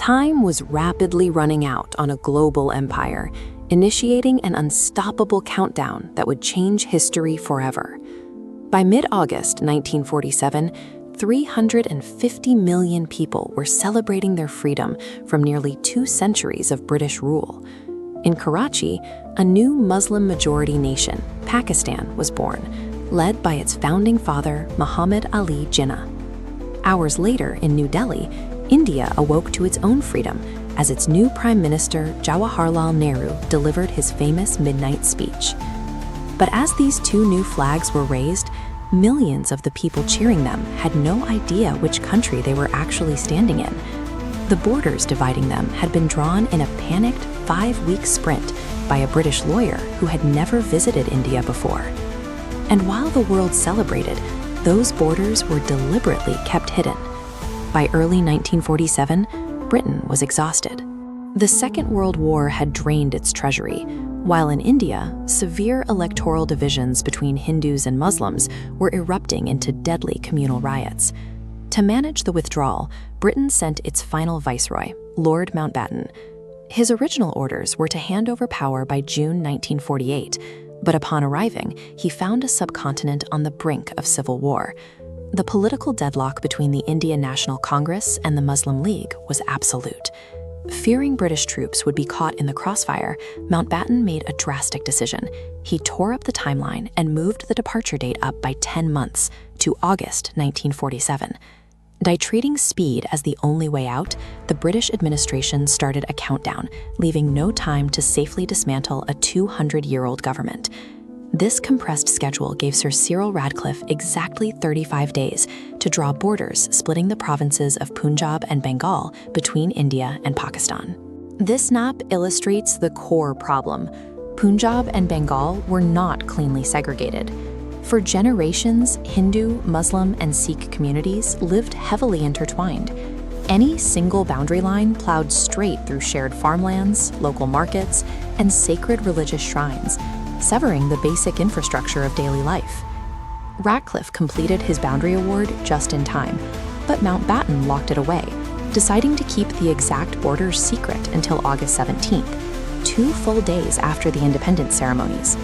Time was rapidly running out on a global empire, initiating an unstoppable countdown that would change history forever. By mid-August 1947, 350 million people were celebrating their freedom from nearly 2 centuries of British rule. In Karachi, a new Muslim-majority nation, Pakistan, was born, led by its founding father, Muhammad Ali Jinnah. Hours later, in New Delhi, India awoke to its own freedom as its new Prime Minister, Jawaharlal Nehru, delivered his famous midnight speech. But as these 2 new flags were raised, millions of the people cheering them had no idea which country they were actually standing in. The borders dividing them had been drawn in a panicked 5-week sprint by a British lawyer who had never visited India before. And while the world celebrated, those borders were deliberately kept hidden. By early 1947, Britain was exhausted. The Second World War had drained its treasury, while in India, severe electoral divisions between Hindus and Muslims were erupting into deadly communal riots. To manage the withdrawal, Britain sent its final viceroy, Lord Mountbatten. His original orders were to hand over power by June 1948, but upon arriving, he found a subcontinent on the brink of civil war. The political deadlock between the Indian National Congress and the Muslim League was absolute. Fearing British troops would be caught in the crossfire, Mountbatten made a drastic decision. He tore up the timeline and moved the departure date up by 10 months to August 1947. By treating speed as the only way out, the British administration started a countdown, leaving no time to safely dismantle a 200-year-old government. This compressed schedule gave Sir Cyril Radcliffe exactly 35 days to draw borders splitting the provinces of Punjab and Bengal between India and Pakistan. This map illustrates the core problem. Punjab and Bengal were not cleanly segregated. For generations, Hindu, Muslim, and Sikh communities lived heavily intertwined. Any single boundary line plowed straight through shared farmlands, local markets, and sacred religious shrines, severing the basic infrastructure of daily life. Radcliffe completed his boundary award just in time, but Mountbatten locked it away, deciding to keep the exact borders secret until August 17th, 2 full days after the independence ceremonies.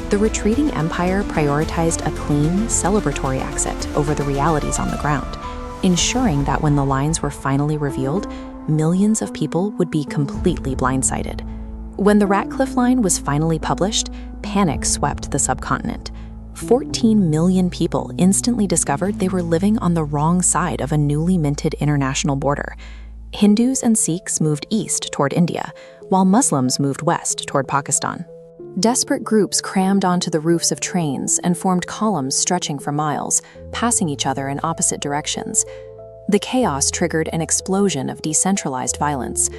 The retreating empire prioritized a clean, celebratory exit over the realities on the ground, ensuring that when the lines were finally revealed, millions of people would be completely blindsided. When the Radcliffe Line was finally published, panic swept the subcontinent. 14 million people instantly discovered they were living on the wrong side of a newly minted international border. Hindus and Sikhs moved east toward India, while Muslims moved west toward Pakistan. Desperate groups crammed onto the roofs of trains and formed columns stretching for miles, passing each other in opposite directions. The chaos triggered an explosion of decentralized violence.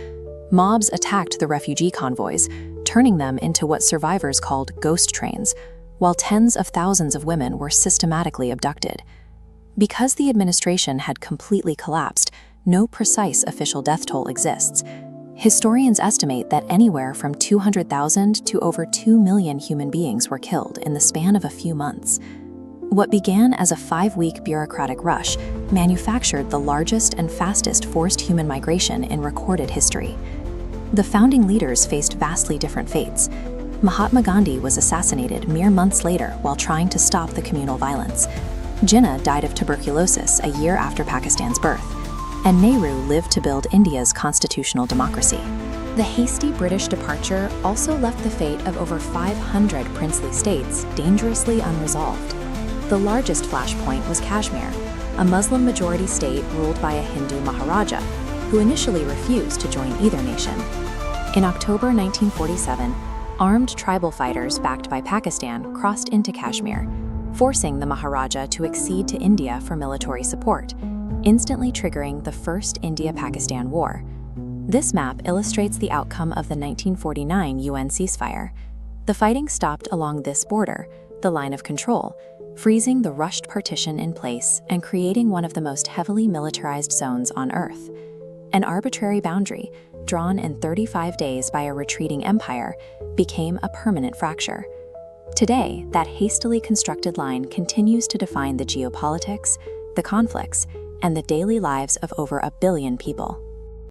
Mobs attacked the refugee convoys, turning them into what survivors called ghost trains, while tens of thousands of women were systematically abducted. Because the administration had completely collapsed, no precise official death toll exists. Historians estimate that anywhere from 200,000 to over 2 million human beings were killed in the span of a few months. What began as a 5-week bureaucratic rush manufactured the largest and fastest forced human migration in recorded history. The founding leaders faced vastly different fates. Mahatma Gandhi was assassinated mere months later while trying to stop the communal violence. Jinnah died of tuberculosis a year after Pakistan's birth, and Nehru lived to build India's constitutional democracy. The hasty British departure also left the fate of over 500 princely states dangerously unresolved. The largest flashpoint was Kashmir, a Muslim-majority state ruled by a Hindu Maharaja, who initially refused to join either nation. In October 1947, armed tribal fighters backed by Pakistan crossed into Kashmir, forcing the Maharaja to accede to India for military support, instantly triggering the First India-Pakistan War. This map illustrates the outcome of the 1949 UN ceasefire. The fighting stopped along this border, the line of control, freezing the rushed partition in place and creating one of the most heavily militarized zones on Earth. An arbitrary boundary, drawn in 35 days by a retreating empire, became a permanent fracture. Today, that hastily constructed line continues to define the geopolitics, the conflicts, and the daily lives of over 1 billion people.